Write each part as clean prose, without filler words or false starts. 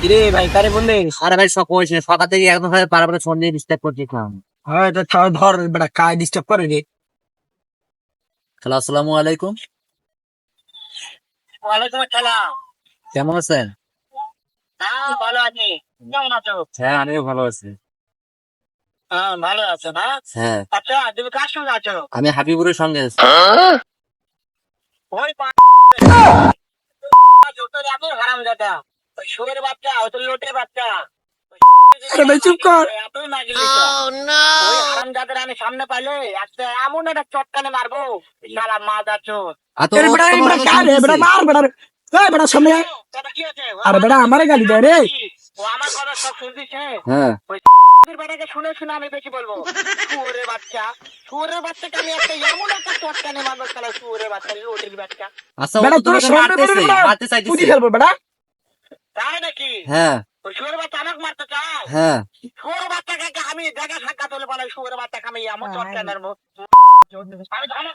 কিরে ভাই কারে বললিস? আরে ভাই সব কইছে সকাল থেকে একদম পারাপারে ফোন দিয়ে ডিস্টার্ব করছিলাম। হ্যাঁ এটা ধর বেটা কায় ডিস্টার্ব করে রে। হ্যালো, আসসালামু আলাইকুম। ওয়ালাইকুম আসসালাম। কেমন আছেন? হ্যাঁ ভালো আছি। কেমন আছো? হ্যাঁ, আমিও ভালো আছি। হ্যাঁ ভালো আছো না? হ্যাঁ, আচ্ছা তুমি কার সঙ্গে আছো? আমি হাবিবুরের সঙ্গে আছি। ওই যত রাখো হারামজাদা, ওই শুয়োরের বাচ্চা, ওই তো লোটের বাচ্চা। আরে ভাই চুপ কর। এতই না গেলি ওই হারামজাদার আমি সামনে পাইলে একটা এমন একটা চটকানে মারবো, শালা মা যাচ্ছো। আর তো এর বেটা এই বেটা কারে বেটা মার বেটা রে। এই বেটা সামনে আয়। দাদা কি আছে? আরে বেটা আমারে গালি দেয় রে। ও আমার কথা সব শুনছিস? হ্যাঁ, ওই বেটাকে শুনে শুনে আমি বেশি বলবো। শুয়োরের বাচ্চা, শুয়োরের বাচ্চাকে আমি একটা এমন একটা চটকানে মারবো, শালা শুয়োরের বাচ্চা, লোটের বাচ্চা। আচ্ছা বেটা ও তো তোর তোমাকে সামনে মারতেছে, বেটা মারতে পুঁজি চাইতেছে। ফেলবো বেটা। তাই নাকি? হ্যাঁ, ওই শুয়োরের বাচ্চা আমাকে মারতে চায়? হ্যাঁ। শুয়োরের বাচ্চাকে আমি দেখা সাক্ষাৎ হলে বলে শুয়োরের বাচ্চাকে আমি এমন চটকানে মারবো। আমি জানো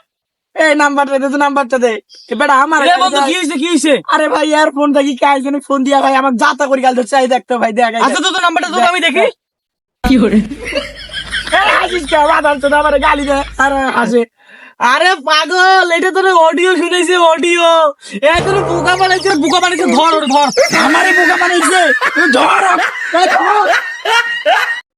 এই নাম্বারটা দে তো নাম্বারটা দে। এ বেটা আমার রে বন্ধু কি হইছে কি হইছে? আরে ভাই ইয়ার ফোন দেখি কাজ জন্য ফোন দিয়া ভাই আমাকে যাতা করে গাল চাই দেখতো ভাই দেখ আচ্ছা তো নাম্বারটা তো আমি দেখি। হাসিস কে বাদাল তো আমার গালি দেয় আর হাসে। আরে পাগল, এটা তোর অডিও শুনেছে অডিও। এ তোর বুকা বানাইছে ধর ওর ধর। আমারে বোকা বানাইছে তুই ধর